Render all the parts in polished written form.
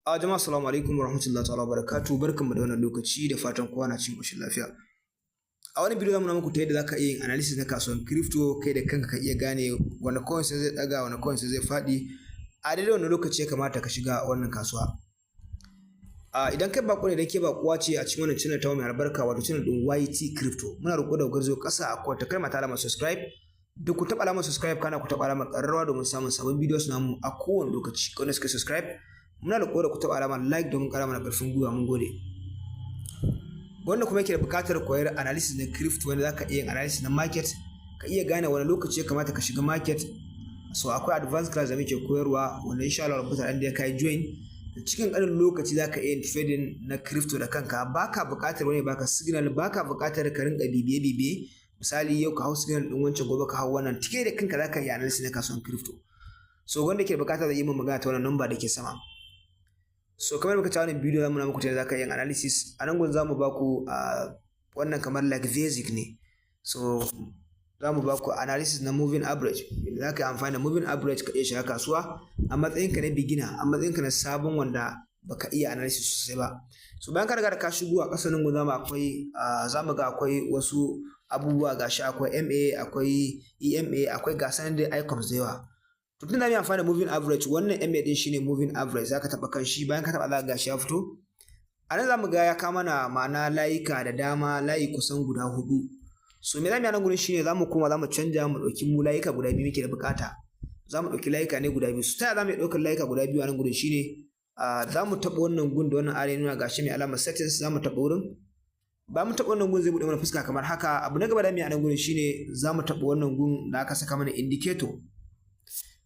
Jama'a assalamu alaikum warahmatullahi ta'ala barakatuh, barkanmu da wannan lokaci da fatan kowa na cikin ƙoshin lafiya. A wani bidiyo zamu nuna muku ta yadda zaka iya yin analysis na kasuwar crypto kai da kanka ka iya gane wani coins zai daga wani coins zai faɗi a daidai wannan lokaci ya kamata ka shiga wannan kasuwa. Idan kai bako ne da ke bakuwa ce a cikin wannan channel ta mai albarka wato channel din YT Crypto, muna roƙo da garzo ƙasa akwai ta kalma ta alamar subscribe da ku taɓa alamar subscribe kana ku taɓa alamar ƙararrawa domin samun sabon videos namu a kowane lokaci. Wanda suka subscribe muna da ku taɓa alamar like domin ƙara mana ƙarfin gwiwa, mun gode. Wanda kuma yake da buƙatar koyar analysis na crypto wanda zaka iya yin analysis na market ka iya gane wani lokaci ya kamata ka shiga market, so akwai advanced class da muke koyarwa wanda insha Allah mutanen da kai join cikin ƙarin lokaci zaka iya yin trading na crypto da kanka. Baka buƙatar wani baka signal, baka buƙatar ka rinka bibiye misali yau ka hau signal din wancan gobe ka hau wannan, tike da kanka zaka yi analysis na kasuwar crypto. So wanda ke buƙatar zai yi min magana ta wannan number da ke sama. So kamar muka ci wannan bidiyo zamu nuna muku ta zaka yin analysis. A nan gun zamu ba ku wannan kamar like basic ne. So zamu ba ku analysis na moving average. Zaka yi amfani da moving average ka iya shiga kasuwa a matsayin ka na beginner, a matsayin ka na sabon wanda baka iya analysis sosai ba. So bayan ka riga da ka shigo a ƙasa nan gun zamu ga akwai wasu abubuwa, gashi akwai MA, akwai EMA, akwai gasan da icons da yawa. To tun da mu amfani da moving average, wannan MA din shine moving average, zaka taba kan shi, bayan ka taba za ka gashi ya fito. A nan zamu ga ya kama mana ma'ana layuka da dama, layi kusan guda 4. So me zamu yi a nan gurin shine zamu canja mu dauki mu layuka guda 2 muke da bukata. Zamu dauki layuka ne guda 2. So ta zamu dauki layuka guda 2 a nan gurin shine zamu taba wannan gun da wannan are nuna gashi mai alamar settings, zamu taba wurin. Ba mu taba wannan gun zai bude mana fuska kamar haka. Abu na gaba da mu yi a nan gurin shine zamu taba wannan gun da aka saka mana indicator.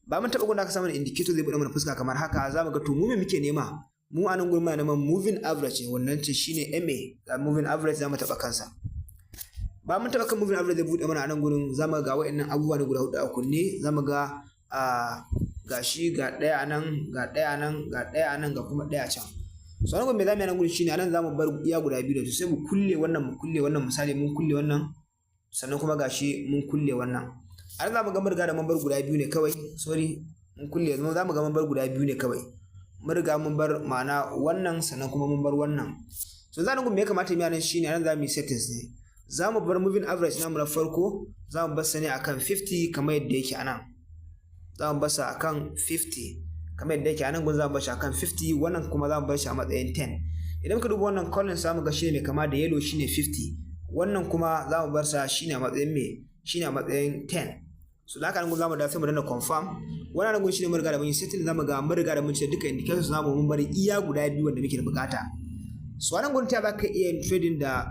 Ba mun taɓa gwada aka samu indicator zai buɗe mana fuska kamar haka. Za mu ga to mu me muke nema, mu a nan gurin muna neman moving average, wannan ce shine MA, moving average za mu taɓa kansa. Ba mun taɓa kan moving average zai buɗe mana a nan gurin, za mu ga wa'annan abubuwa ne guda 4 a kunne. Za mu ga gashi ga ɗaya a nan, ga ɗaya a nan, ga ɗaya a nan, ga kuma ɗaya a can. So nan gurin me za mu yi a nan gurin shine a nan za mu bar iya guda 2 da su, sai mu kulle wannan misali mun kulle wannan, sannan kuma gashi mun kulle wannan. A nan za mu ga mun riga da mambar guda 2 ne kawai, mun kulle, yanzu za mu ga mambar guda 2 ne kawai. Mun riga mun bar ma'ana wannan, sannan kuma mun bar wannan. So za mu ga me ya kamata mu yi nan shine a nan za mu yi settings ne. Za mu bar moving average namu na farko, za mu bar sa ne akan 50 kamar yadda yake a nan. Za mu bar sa akan 50 kamar yadda yake a nan gun, za mu bar shi akan 50, wannan kuma za mu bar shi a matsayin 10. Idan ka duba wannan column za mu ga shine mai kama da yellow shine 50, wannan kuma za mu bar sa shine a matsayin shine a matsayin 10. So da haka nan gun zamu da sai mu danna confirm. Wannan nan gun shine mun riga da mun yi setting, zamu ga mun riga da mun ce duka indicators zamu mun bari iya guda 2 wanda muke da bukata. So nan gun ta baka iya yin trading da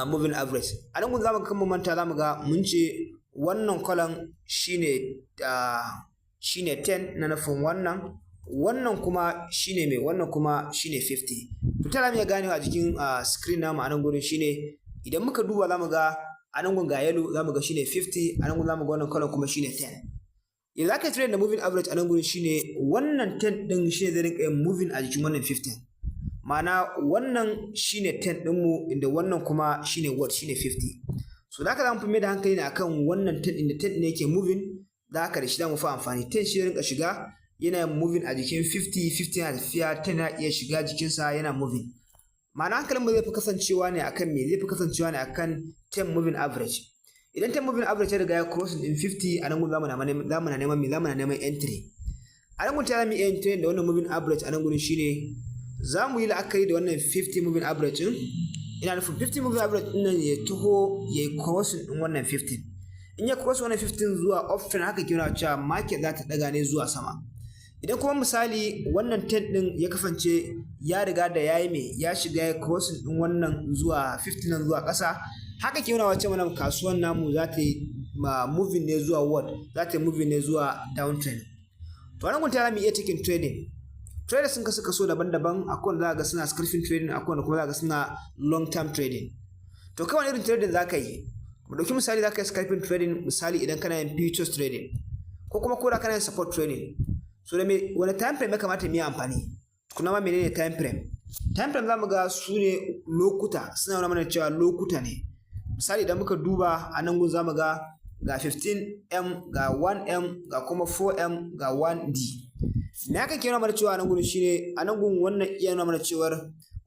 moving average. A nan gun zamu kan mu manta, zamu ga mun ce wannan column shine 10 na nufin wannan kuma shine wannan kuma shine 50. To ta zamu iya ganewa a jikin screen namu a nan gurin shine idan muka duba zamu ga a nan gun ga yellow zamu ga shine 50, a nan gun zamu ga wannan color kuma shine 10. Idan zaka trade da moving average a nan gurin shine wannan 10 din shine zai rinka yin moving a jikin wannan 15. Ma'ana wannan shine 10 din mu, inda wannan kuma shine shine 50. So da haka zamu fi mai da hankali ne akan wannan 10 din, da 10 ne yake moving, da haka da shi zamu fi amfani. 10 shi rinka shiga yana moving a jikin 50 yana tafiya, 10 na iya shiga jikinsa yana moving. Ma'ana hankalin mu zai fi kasancewa ne akan me? Zai fi kasancewa ne akan 10 moving average. Idan 10 moving average ya riga ya crossing din 50, a nan gun zamu na neman entry. A nan gun ta zamu iya entry da wannan moving average a nan gurin shine zamu yi la'akari da wannan 50 moving average din. Ina nufin 50 moving average din nan ya taho ya crossing din wannan 15. In ya cross wannan 15 zuwa uptrend, haka ke nuna cewa market za ta daga ne zuwa sama. Idan kuma misali wannan 10 din ya kasance ya riga da ya shiga ya crossing din wannan zuwa 15 nan zuwa ƙasa, haka ke nuna wace wannan kasuwan namu za ta yi moving ne zuwa za ta yi moving ne zuwa downtrend. To wannan gun ta zamu iya taking trading. Traders sun kaso daban-daban, akwai wanda za ga suna scalping trading, akwai wanda kuma za ga suna long term trading. To kawai irin trading za ka yi, mu dauki misali za ka yi scalping trading, misali idan kana yin futures trading ko kuma koda kana yin support trading. So da wani time frame ya kamata mu yi amfani? Tukuna ma menene time frame? Time frame zamu ga su ne lokuta, suna nuna mana cewa lokuta ne. Misali idan muka duba a nan gun zamu ga 15M, ga 1M, ga kuma 4M, ga 1D. me haka ke nuna mana cewa nan gurin shine a nan gurin wannan iya nuna mana cewar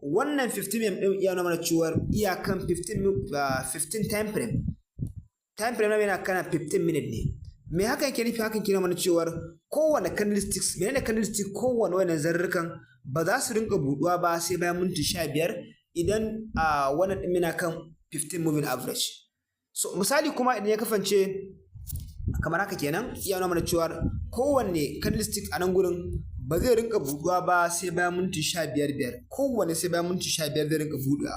wannan 15 mm din iya nuna mana cewar iyakan 15 time frame na yana kana 15 minute ne. Me haka yake nufi? Hakan ke nuna mana cewar kowane candlesticks, menene candlestick, kowane wannan zarrukan ba za su rinka buɗuwa ba sai bayan minti 15 idan wannan ɗin yana kan 15 moving average. So misali kuma idan ya kasance kamar haka kenan iya nuna mana cewar kowanne candlestick a nan gurin ba zai rinka buɗuwa ba sai bayan minti 15 kowanne sai bayan minti 15 zai rinka buɗuwa.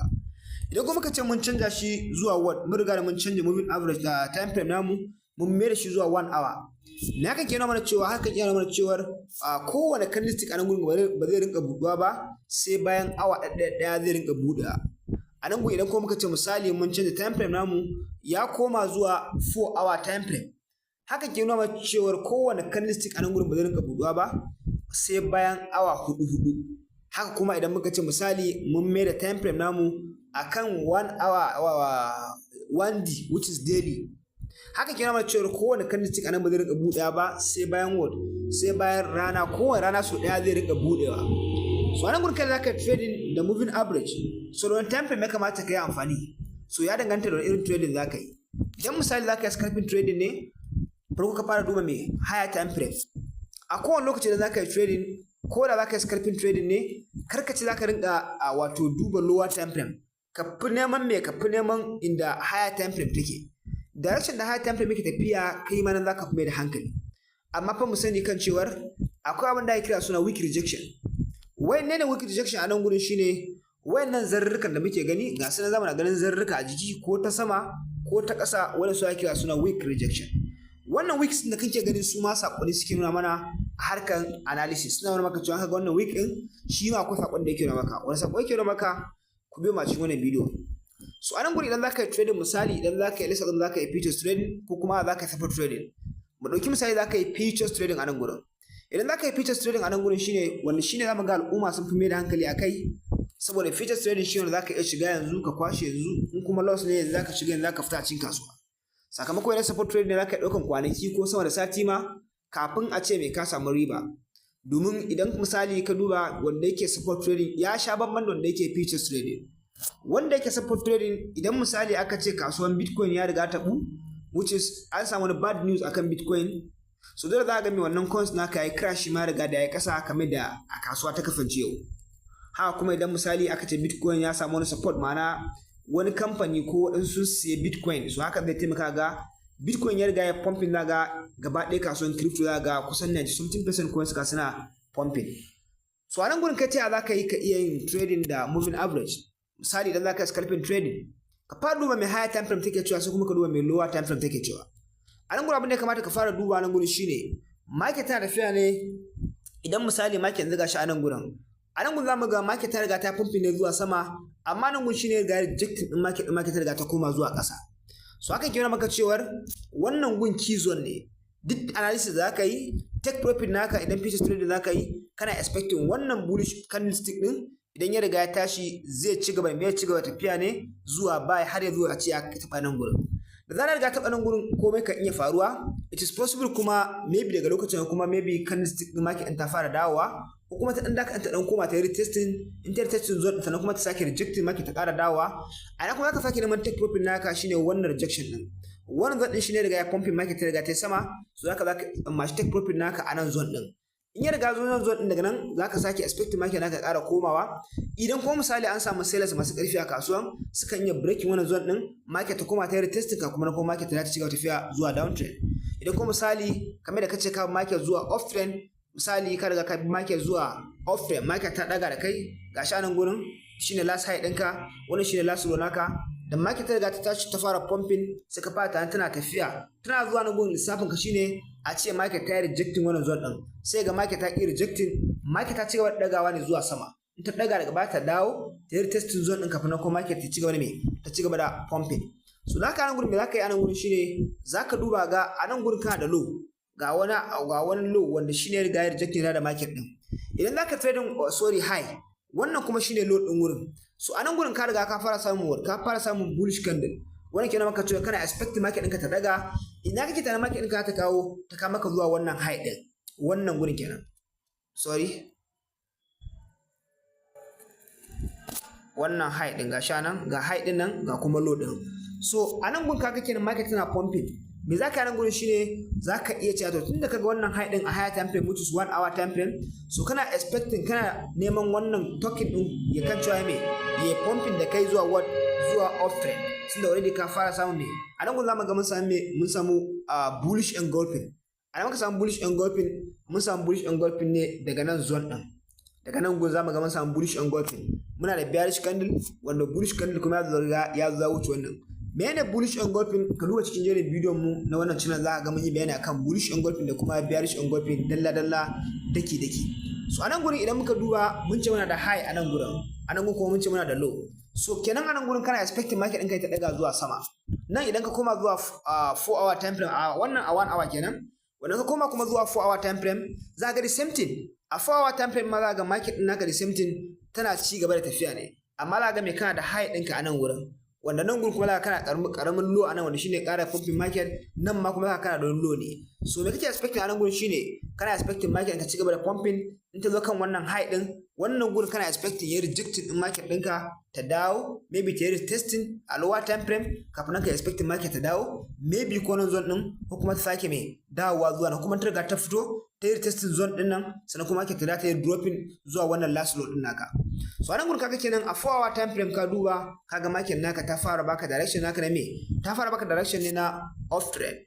Idan kuma muka ce mun canja shi zuwa what, mun riga da mun canja moving average da time frame namu mun mai da shi zuwa 1 hour. Me haka ke nuna mana cewa hakan iya nuna mana cewar kowane candlestick a nan gurin ba zai rinka buɗuwa ba sai bayan awa ɗaya zai rinka buɗuwa. A nan gurin idan kuma muka ce misali mun canja time frame namu ya koma zuwa 4 hour time frame, hakan ke nuna mana cewar kowane candlestick a nan gurin ba zai rinka buɗuwa ba sai bayan awa hudu. Haka kuma idan muka ce misali mun mai da time frame namu akan 1 hour 1D which is daily, haka ke nuna cewa kowane candlestick a nan ba zai rinka buɗewa ba sai bayan what, sai bayan rana, kowane rana sau ɗaya zai rinka buɗewa. So a nan gurin kai za ka trading da moving average, so da time frame ya kamata ka yi amfani, so ya danganta da irin trading za ka yi. Idan misali za ka yi scalping trading ne, farko ka fara duba mai higher time frame. A kowane lokaci da za ka yi trading, ko da za ka yi scalping trading ne, kar ka ce za ka rinka wato duba lower time frame, ka fi neman inda higher time frame take. Direction da higher time frame yake tafiya kai ma nan za ka fi mai da hankali. Amma fa mu sani kan cewar akwai abin da ake kira suna weak rejection. Wayanne ne weak rejection a nan gurin shine wayannan zarurrukan da muke gani, ga su nan zamu na ganin zarurruka a jiki ko ta sama ko ta ƙasa, wanda su ake kira suna weak rejection. Wannan weeks da kake gani su ma sakonni suke nuna mana a harkan analysis, suna nuna maka cewa kaga wannan week din shi ma akwai sakon da yake nuna maka. Wani sako yake nuna maka? Ku biyo ma cikin wannan bidiyo. So a nan gurin idan zaka yi trading, misali idan zaka yi lissafin zaka yi futures trading ko kuma zaka yi support trading, mu dauki misali zaka yi futures trading a nan gurin. Idan zaka yi futures trading a nan gurin shine wanda shine zamu ga al'umma sun fi mai da hankali akai, saboda futures trading shine wanda zaka iya shiga yanzu ka kwashe yanzu, in kuma loss ne yanzu zaka shiga yanzu zaka fita a cikin kasuwa. Sakamakon idan support trading ne zaka ɗaukan kwanaki ko sama da sati ma kafin a ce mai ka samu riba. Domin idan misali ka duba wanda yake support trading ya sha bamban da wanda yake futures trading. Wanda yake support trading, idan misali aka ce kasuwan Bitcoin ya riga taɓu, which is an samu wani bad news akan Bitcoin, so dole za ka ga mai wannan coins naka yayi crash ma riga da yayi ƙasa kamar da a kasuwa ta kasance yau. Haka kuma idan misali aka ce Bitcoin ya samu wani support, ma'ana wani kamfani ko waɗansu sun siya Bitcoin, so haka zai taimaka ga Bitcoin ya riga ya pumping, za ga gaba ɗaya kasuwan crypto za ga kusan 90% coins ka suna pumping. So a nan gurin kai ta za ka yi ka iya yin trading da moving average. Misali idan za ka yi scalping trading, ka fara duba mai higher time frame take cewa sai kuma ka duba mai lower time frame take cewa. A nan gurin abin da ya kamata ka fara duba nan gurin shine market tana tafiya ne. Idan misali market yanzu gashi a nan gurin za mu ga market ta riga ta pumping ne zuwa sama, amma nan gurin shine ga rejecting din market ta riga ta koma zuwa ƙasa. So hakan ke nuna maka cewar wannan gun key zone ne. Duk analysis da zaka yi, take profit naka idan futures trading zaka yi, kana expecting wannan bullish candlestick din idan ya riga ya tashi zai ci gaba tafiya ne zuwa buy har ya zo a ce ya taɓa nan gurin. Da zarar riga taɓa nan gurin komai kan iya faruwa. It is possible kuma maybe daga lokacin kuma maybe candlestick din market ɗin ta fara dawowa, ko kuma ta ɗan daka ta ɗan koma ta yi retesting, in ta retesting zone sannan kuma ta sake rejecting market ta ƙara dawowa. A nan kuma zaka sake neman take profit naka shine wannan rejection ɗin. Wannan zone ɗin shine riga ya pumping market ta riga ta sama, so zaka mashi take profit naka a nan zone ɗin. In ya riga zone ɗin daga nan zaka sake expecting market naka ƙara komawa. Idan kuma misali an samu sellers masu ƙarfi a kasuwan, sukan iya breaking wannan zone ɗin, market ta koma ta yi retesting ka kuma market ta ci gaba tafiya zuwa downtrend. Idan kuma misali kamar da kace ka market zuwa uptrend, misali ka riga ka bi market zuwa uptrend, market ta daga da kai gashi a nan gurin shine last high ɗinka, wannan shine last low naka. Da market ta riga ta tashi ta fara pumping, sai ka fara tana tafiya, tana zuwa nan gurin lissafin ka shine a ce market ta yi rejecting wannan zone ɗin, sai ga market ta ki rejecting, market ta ci gaba da dagawa ne zuwa sama. In ta daga daga baya ta dawo ta yi testing zone ɗin kafin na ko market ta ci gaba da ta ci gaba da pumping. So da ka nan gurin me zaka yi a nan gurin shine zaka duba ga a nan gurin kana da low, ga wani low wanda shine riga ya rejecting da market ɗin. Idan zaka trading high, wannan kuma shine low ɗin gurin. So a nan gurin ka riga ka fara samun bullish candle, wannan kenan maka cewa kana expecting market ɗinka ta daga. Ina kake tana market ɗinka ta kawo maka zuwa wannan high ɗin, wannan gurin kenan. sorry, wannan high din ga nan ga high din nan ga kuma low din. So a nan gun kaga kenan market tana pumping. Me za ka yi nan gurin shine za ka iya cewa to tunda kaga wannan high din a higher time frame which is 1 hour time frame, so kana expecting kana neman wannan token din ya kan cewa me ya pumping da kai zuwa what, zuwa off trend, tunda already ka fara samu me a nan gurin zamu ga mun samu bullish engulfing. A nan muka samu bullish engulfing, mun samu bullish engulfing ne daga nan zone din. Daga nan gun zamu ga mun samu bullish engulfing. Muna da bearish candle wanda bullish candle kuma ya zo wuce wannan. Menene bullish engulfing? Ka duba cikin jerin bidiyon mu na wannan channel za ka ga mun yi bayani akan bullish engulfing da kuma bearish engulfing dalla daki. So anan gurin idan muka duba mun ce muna da high anan gurin. Anan gurin kuma mun ce muna da low. So kenan anan gurin kana expecting market ɗin kai ta daga zuwa sama. Nan idan ka koma zuwa 4 hour time frame a wannan a 1 hour kenan. Wannan ka koma kuma zuwa 4 hour time frame za ka ga the same thing. A 4 hour time frame ma za ka ga market ɗin naka the same thing tana ci gaba da tafiya ne. Amma za ka ga me kana da high ɗinka anan gurin. Wanda nan gurin kuma za ka kana karamin low anan wanda shine ƙara pumping market, nan ma kuma za ka kana da low ne. So me kake expecting anan gurin shine kana expecting market ta ci gaba da pumping, in ta zo kan wannan high din, wannan gurin kana expecting ya rejecting din market ɗinka ta dawo, maybe ta yi retesting a lower time frame kafin nan ka expecting market ta dawo, maybe ko nan zone din ko kuma ta sake me dawowa zuwa nan kuma ta riga ta fito ta yi retesting zone din nan, sannan kuma market ta yi dropping zuwa wannan last low din naka. So anan gurin kaga kenan a 4 hour time frame ka duba kaga market naka ta fara baka direction naka na me, ta fara baka direction ne na off trend.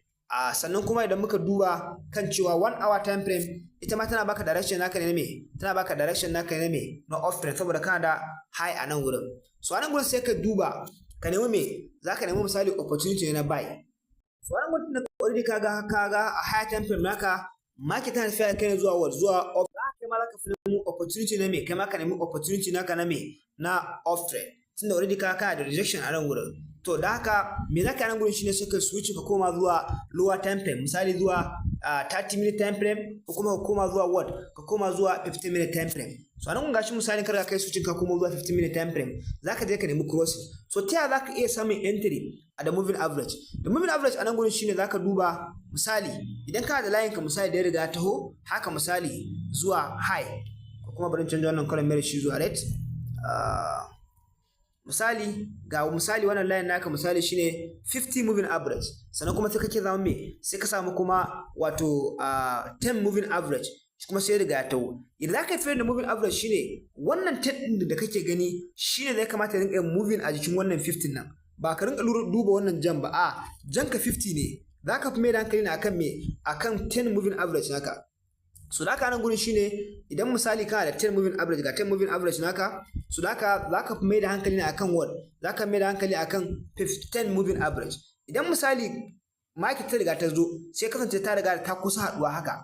Sannan kuma idan muka duba kan cewa 1 hour time frame ita ma tana baka direction naka ne me, tana baka direction naka ne me na off trend saboda kana da high a nan gurin. So anan gurin sai ka duba ka nemi me, zaka nemi misali opportunity ne na buy. So anan gurin da already kaga a high time frame naka market tana tafiya kai zuwa what, zuwa off, kai ma zaka fi nemi opportunity na me, kai ma ka nemi opportunity naka na me na off trend, tunda already kana da rejection a nan gurin. To da haka me zaka nan gurin shine sai ka switch ka koma zuwa lower time frame, misali zuwa 30 minute time frame ko kuma ka koma zuwa what, ka koma zuwa 15 minute time frame. So anan kun gashi misali kar ka kai switch ka koma zuwa 15 minute time frame, zaka je ka nemi crossing. So ta zaka iya samun entry a da moving average. Da moving average anan gurin shine zaka duba misali idan kana da line ka misali da ya riga taho haka misali zuwa high, ko kuma bari canza wannan color mai shi zuwa red. Misali wannan line naka misali shine 50 moving average, sannan kuma sai kake zama me, sai ka samu kuma wato 10 moving average kuma sai riga ya tawo. Idan zaka yi da moving average shine wannan 10 din da kake gani shine zai kamata ya rinka moving a jikin wannan 15 nan, ba ka rinka duba wannan jan ba, jan ka 50 ne, zaka fi mai da hankali ne akan me, akan 10 moving average naka. So da nan gurin shine idan misali kana da 10 moving average ga 10 moving average naka, so zaka fi mai da hankali ne akan what, zaka mai da hankali akan 10 moving average. Idan misali market ta riga ta zo sai kasance ta riga ta kusa haduwa haka,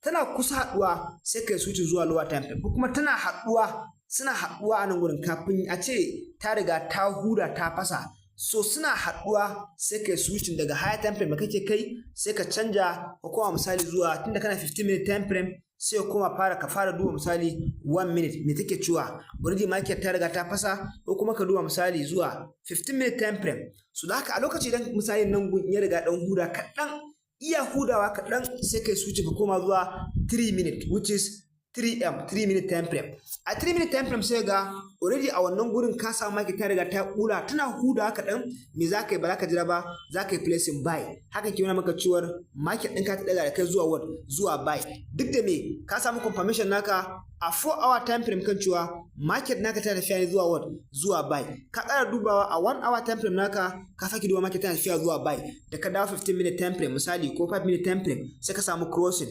tana kusa haduwa sai kai switch zuwa lower time frame, ko kuma tana haduwa, suna haduwa a nan gurin kafin a ce ta riga ta hura ta fasa. So suna haɗuwa sai kai switching daga higher time frame da kake kai sai ka canja ko kuma misali zuwa tunda kana 15 minute time frame sai kuma ka fara duba misali 1 minute me take cewa already market ta riga ta fasa, ko kuma ka duba misali zuwa 15 minute time frame. So da haka a lokaci idan misali nan gun ya riga dan huda kaɗan, iya hudawa kaɗan sai kai switching ka koma zuwa 3 minute which is 3 minute time frame. A 3 minute time frame sai ga already a wannan gurin ka samu market ta riga ta kula, tana huda kaɗan, me za ka yi, ba za ka jira ba, za ka yi placing buy. Haka ke nuna maka cewar market ɗinka ta daga da kai zuwa what, zuwa buy. Duk da me ka samu confirmation naka a 4 hour time frame kan cewa market naka tana tafiya ne zuwa what, zuwa buy. Ka ƙara dubawa a 1 hour time frame naka ka sake duba market tana tafiya zuwa buy. Da ka dawo 15 minute time frame misali ko 5 minute time frame sai ka samu crossing,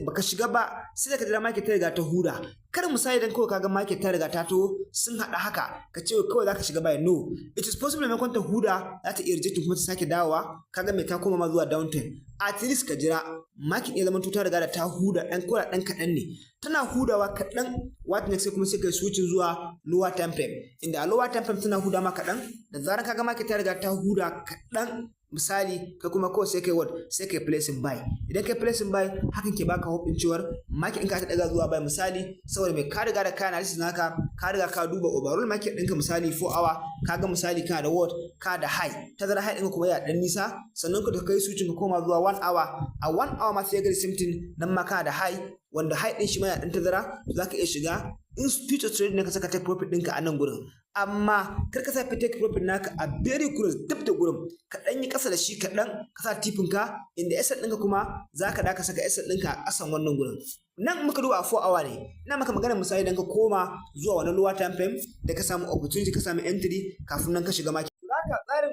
baka shiga ba sai ka jira market ta riga ta huda. Kar misali dan kawai kaga market ta riga ta to sun hada haka ka ce kawai zaka shiga buy, no, it is possible mai kwanta huda za ta iya reject kuma ta sake dawowa, kaga mai ta koma ma zuwa downtrend. At least ka jira market ya zama ta riga da ta huda dan koda dan kadan ne, tana hudawa kadan, what next sai kuma sai kai switch zuwa lower time frame, inda a lower time frame tana huda ma kadan, da zaran kaga market ta riga ta huda kadan misali ka kuma kawai sai kai what, sai kai placing buy. Idan kai placing buy hakan ke baka hope din cewar market ɗinka ta daga zuwa buy misali, saboda mai ka riga da ka analysis naka, ka riga ka duba overall market ɗinka misali 4 hour, kaga misali kana da what, ka da high, tazara high ɗinka kuma ya dan nisa, sannan ka kai switching ka koma zuwa 1 hour, a 1 hour ma sai ga same thing nan ma kana da high wanda high din shi ma ya dan tazara zaka iya shiga in future trade ne ka saka take profit ɗinka a nan gurin, amma kar ka sa take profit naka a very close dab da gurin, ka dan yi kasa da shi kaɗan ka sa tipin ka, inda asset ɗinka kuma zaka da ka saka asset ɗinka a ƙasan wannan gurin. Nan muka duba a 4 hour ne, ina maka magana misali dan ka koma zuwa wani lower time frame da ka samu opportunity ka samu entry kafin nan ka shiga market. Zaka tsarin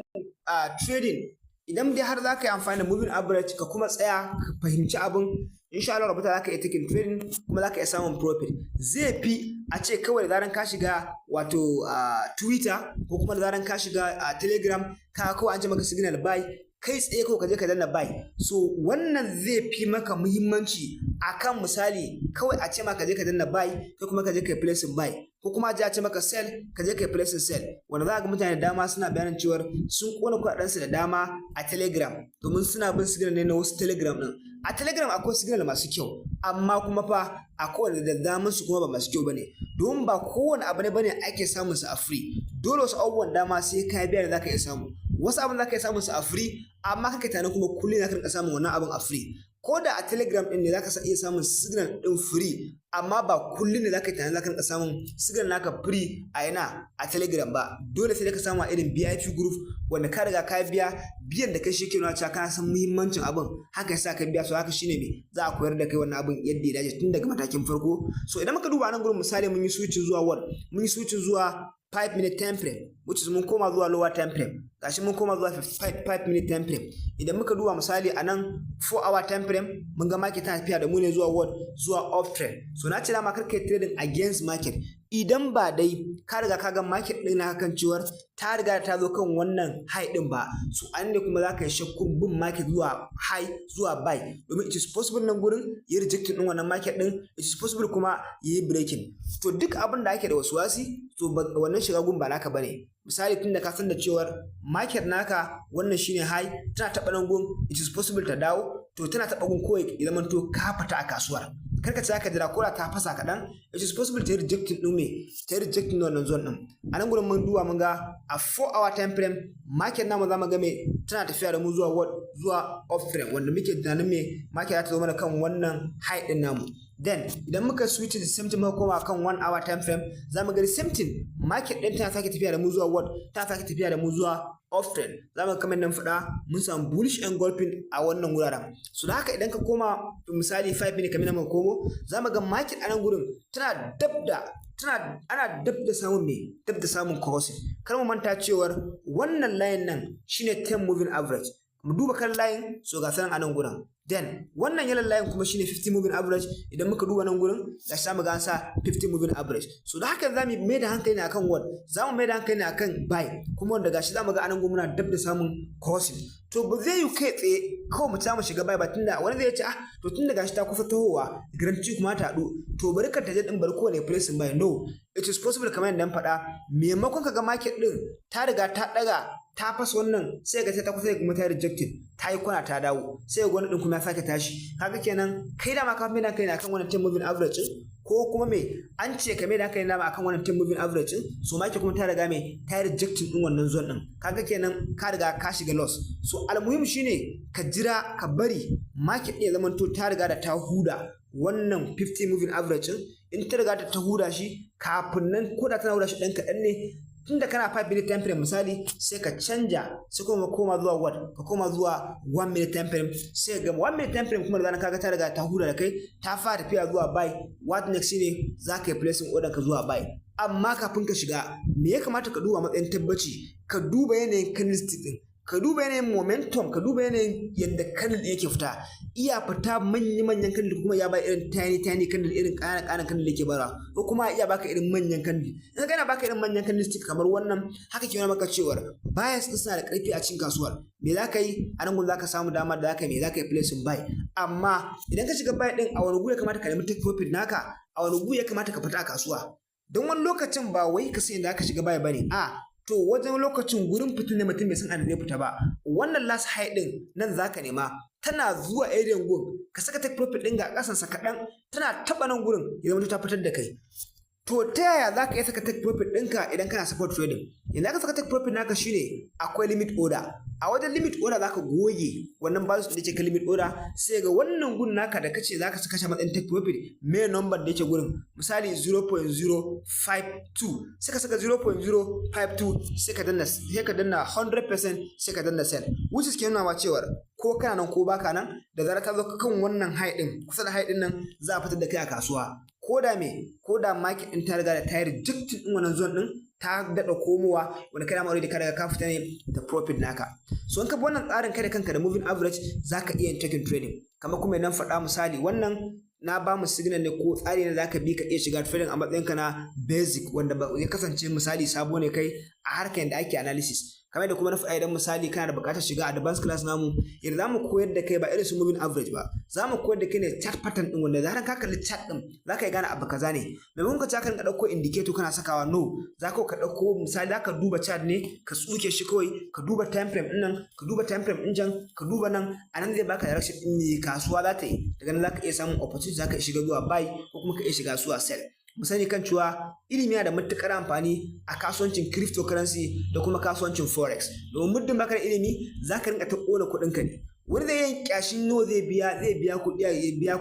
trading idan dai har zaka yi amfani da moving average ka kuma tsaya ka fahimci abin, insha Allah rubuta zaka iya taking trading kuma zaka iya samun profit. Zai fi a ce kawai da zaran ka shiga wato Twitter ko kuma da zaran ka shiga Telegram ka kawai an ce maka signal buy kai tsaye kawai ka je ka danna buy. So wannan zai fi maka muhimmanci akan misali kawai a ce maka je ka danna buy kai kuma ka je ka place buy, ko kuma a ce maka sell ka je ka place sell, wanda za ga mutane da dama suna bayanin cewa sun kona kuɗaɗensu da dama a Telegram domin suna bin signal ne na wasu Telegram din. A Telegram akwai signal masu kyau, amma kuma fa akwai da daman su kuma ba masu kyau bane, domin ba kowane abu ne bane ake samun su a free. Dole wasu abubuwan dama sai ka biya da zaka iya samu, wasu abin zaka iya samun su a free amma kake tunanin kuma kullum zaka rinka samun wannan abin a free. Ko da a Telegram din ne zaka iya samun signal din free, amma ba kullum ne zaka yi tunanin zaka rinka samun signal naka free a a Telegram ba. Dole sai ka samu a irin VIP group wanda ka riga ka biyan da kai shi ke nuna cewa kana san muhimmancin abin, haka yasa ka biya. So haka shine me za a koyar da kai wannan abin yadda ya dace tun daga matakin farko. So idan muka duba nan gurin misali mun yi switching zuwa mun yi switching zuwa 5 minute time frame, which is mun koma zuwa lower time frame, gashi mun koma zuwa 5 minute time frame. Idan muka duba misali a nan 4 hour time frame mun ga market tana tafiya da mu ne zuwa off trend. So na ce dama kar kai trading against market idan ba dai ka riga ka ga market din na kan ciwar ta riga ta zo kan wannan high din ba. So an ne kuma zaka yi shakkun bin market zuwa high zuwa buy, domin it is possible nan gurin yi rejecting din wannan market din, it is possible kuma yi breaking. To duk abin da ake da waswasi to wannan shiga gun ba naka bane. Misali tunda ka san da cewar market naka wannan shine high, tana taɓa nan gun it is possible ta dawo, to tana taɓa gun kawai ya zama to ka fita a kasuwar. Karka ce ka jira koda ta fasa kaɗan, it is possible ta yi rejecting ɗin me, ta yi rejecting wannan zone ɗin. A nan gurin mun duba mun ga a 4 hour time frame market namu za mu ga me tana tafiya da mu zuwa off frame, wanda muke tunanin me market za ta zo mana kan wannan high ɗin namu. Then idan muka switch the same thing muka koma kan 1 hour time frame za mu ga the same thing, market ɗin tana sake tafiya da mu zuwa tana sake tafiya da mu zuwa off trend. Za mu kamar nan faɗa mun samu bullish engulfing a wannan wuraren. So da haka idan ka koma misali 5 minute kamar nan komo za mu ga market a nan gurin tana ana dab da samun me, dab da samun crossing. Kar mu manta cewar wannan line nan shine 10 moving average. Mu duba kan line, so ga sanan a nan gurin. Then wannan yellow line kuma shine 50 moving average. Idan muka duba nan gurin ga shi mu ga an sa 50 moving average. So da haka zamu mai da hankali ne akan zamu mai da hankali ne akan buy, kuma wanda gashi zamu ga anan gurin muna dab da samun crossing. To ba zai yi kai tsaye kawai mu ta mu shiga buy ba, tunda wani zai ce to tunda gashi ta kusa tahowa garanti kuma ta haɗu, to bari ka taje din bari kowane place buy. No, it is possible kamar yadda na faɗa, maimakon ka ga market din ta riga ta daga ta fasa wannan sai ga ta kusa kuma ta rejected, ta yi kwana ta dawo, sai ga wani din kuma ya sake tashi. Kaga kenan kai da ma ka mai da kai ne akan wannan 10 moving average, ko kuma me an ce ka mai da kai ne akan wannan 10 moving average, so market kuma ta riga me ta yi rejected din wannan zone din. Kaga kenan ka riga ka shiga loss. So almuhim shine ka jira ka bari market ne zaman to ta riga da ta huda wannan 50 moving average. In ta riga ta huda shi kafin nan ko da tana huda shi dan kaɗan ne, tunda kana 5 minute time frame misali sai ka canja sai kuma koma zuwa ka koma zuwa 1 minute time frame, sai ga 1 minute time frame kuma da kaga ta riga ta huda da kai ta fara tafiya zuwa buy. What next shine zaka yi placing order ka zuwa buy. Amma kafin ka shiga me ya kamata ka duba matsayin tabbaci, ka duba yanayin candlestick din, ka duba yanayin momentum, ka duba yanayin yadda candle yake fita. Iya fita manyan candle kuma ya ba irin tiny candle, irin ƙananan candle yake bara, ko kuma iya baka irin manyan candle. In kana baka irin manyan candlestick kamar wannan, haka ke nuna maka cewa bias din suna da ƙarfi a cikin kasuwar. Me za ka yi a nan gun za ka samu dama da za ka yi placing buy. Amma idan ka shiga buy din a wani gu ya kamata ka nemi take profit naka, a wani gu ya kamata ka fita a kasuwa. Don wani lokacin ba wai ka sai da ka shiga buy bane, to wajen lokacin gurin fitin ne mutum bai san ana zai fita ba. Wannan last high din nan zaka nema, tana zuwa area gun ka saka take profit din ga kasan sa kadan, tana taba nan gurin ya zama ta fitar da kai. To ta yaya za ka iya saka take profit ɗinka idan kana support trading? Yanzu aka saka take profit naka shine akwai limit order. A wajen limit order za ka goge wannan balance da yake kan limit order, sai ga wannan gun naka da kace za ka saka shi matsayin take profit me number da yake gurin, misali 0.052 sai ka saka 0.052 sai ka danna 100% sai ka danna sell, which is ke nuna ma cewa ko kana nan ko baka nan da zarar ka zo kan wannan high din, kusa da high din nan za a fitar da kai a kasuwa. Ko da market din ta riga da ta yi rejected din wannan zone din, ta daɗa komowa wanda kai da already ka riga ka fita ne da profit naka. So in ka bi wannan tsarin kai da kanka da moving average zaka iya yin taking trading. Kamar kuma nan faɗa misali wannan na ba mu signal ne ko tsari ne zaka bi ka iya shiga trading a matsayin ka na basic wanda ya kasance misali sabo ne kai a harkar da ake analysis. Kamar da kuma na faɗa idan misali kana da buƙatar shiga advanced class namu, yadda zamu koyar da kai ba irin su moving average ba, zamu koyar da kai ne chart pattern din wanda zaran ka kalli chart din zaka yi gane abu kaza ne. Maimakon ka ka ɗauko indicator kana sakawa, no, zaka ka ɗauko misali zaka duba chart ne ka tsuke shi kawai, ka duba time frame din nan, ka duba time frame din jan, ka duba nan, anan zai baka direction din me kasuwa za ta yi. Daga nan zaka iya samun opportunity, zaka iya shiga zuwa buy ko kuma ka iya shiga zuwa sell. Mu sani kan cewa ilimi yana da matuƙar amfani a kasuwancin cryptocurrency da kuma kasuwancin forex. Domin muddin baka da ilimi zaka rinka ta ƙona kuɗinka ne. Wani zai yin kyashin no zai biya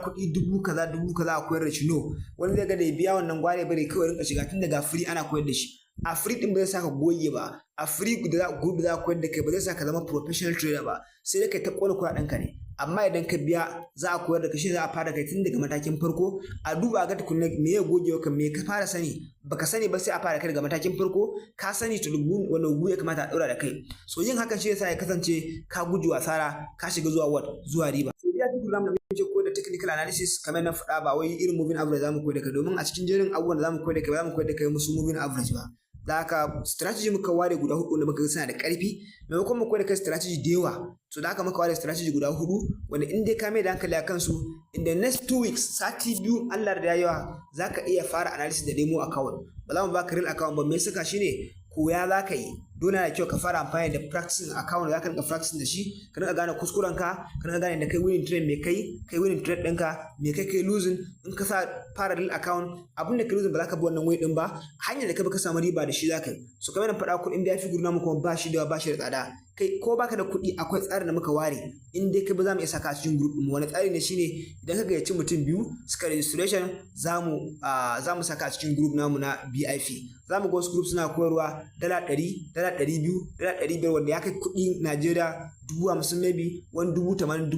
kuɗi dubu kaza a koyar da shi, no. Wani zai ga da ya biya wannan gware bare kawai rinka shiga tun daga free ana koyar da shi. A free din ba zai saka goge ba, a free group da za a koyar da kai ba zai saka zama professional trader ba, sai dai kai ta ƙona kuɗaɗenka ne. Amma idan ka biya za a koyar da kai, shi za a fara kai tun daga matakin farko, a duba ga tukunna me ya gogewa kan me ka fara sani, baka sani ba sai a fara kai daga matakin farko, ka sani to wani gu ya kamata a daura da kai. So yin hakan shi yasa ya kasance ka guji asara, ka shiga zuwa riba. So ya fi program da muke koyar da technical analysis kamar na faɗa, ba wai irin moving average zamu koyar da kai, domin a cikin jerin abubuwan da zamu koyar da kai ba zamu koyar da kai musu moving average ba. Da haka strategy muka ware guda 4 wanda muka suna da ƙarfi, maimakon mu koyar da kai strategy da yawa. So da haka muka ware strategy guda 4 wanda in dai ka mai da hankali a kansu, in the next 2 weeks, sati biyu Allah da yawa zaka iya fara analysis da demo account. Ba za mu baka real account ba, me saka shine koya za ka yi. Dole na kyau ka fara amfani da practicing account da za ka rinka practicing da shi, ka rinka gane kuskuren ka rinka gane da kai winning trade me kai winning trade ɗinka me kai losing. In ka sa fara real account, abin da ka losing ba za ka bi wannan way ɗin ba, hanyar da ka bi ka samu riba da shi za ka yi. So kamar na faɗa kuɗin da ya fi gurna mu kuma ba shi da tsada. Kai ko baka da kuɗi akwai tsarin da muka ware, in dai ka bi za mu iya saka a cikin group ɗin. Wani tsari ne shine idan ka gayyaci mutum 2 suka registration, za mu saka a cikin group namu na BIP. Za mu ga wasu group suna koyarwa $100, $200, $500 wanda ya kai kuɗi Najeriya 50,000 maybe, wani 80,000,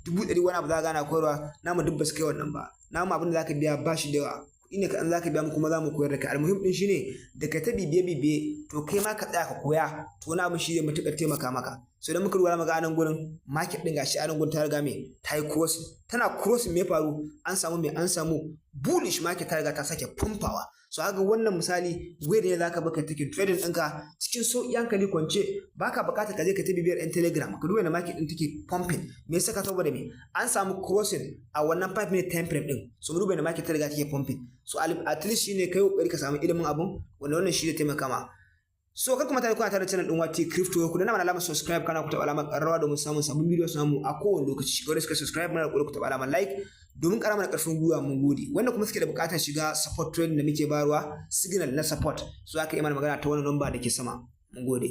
100,000 wani abu za ka gana koyarwa. Namu duk ba su kai wannan ba. Namu abin da za ka biya ba shi da yawa. Ine kaɗan za ka biya mu kuma za mu koyar da kai. Almuhim ɗin shi ne da ka ta bibiye to kai ma ka tsaya ka koya, to wani abin shi zai matuƙar taimaka maka. So idan muka lura maga anan gurin market ɗin gashi anan gurin ta riga ta yi crossing, tana crossing me faru, an samu bullish market ta riga ta sake pumpawa. So haka wannan misali wai ne zaka baka take trading ɗinka cikin sauƙi hankali kwance, baka buƙatar ka je ka ta bibiyar ɗan Telegram ka duba na market ɗin take pumping. Me yasa ka saboda me an samu crossing a wannan 5 minute time frame ɗin. So mu duba na market ta riga take pumping. So at least shine kai kokari ka samu ilimin abun wanda wannan shi zai taimaka ma. So kar kuma tare kuna tare channel din Wati Crypto, ku danna mana alamar subscribe kana ku taɓa alamar ƙararrawa domin samun sabbin videos namu a kowane lokaci. Ga wanda suka subscribe mana ku taɓa alamar like domin ƙara mana ƙarfin gwiwa, mun gode. Wanda kuma suke da buƙatar shiga support training da muke bayarwa, signal na support, so aka yi mana magana ta wannan number da ke sama. Mun gode.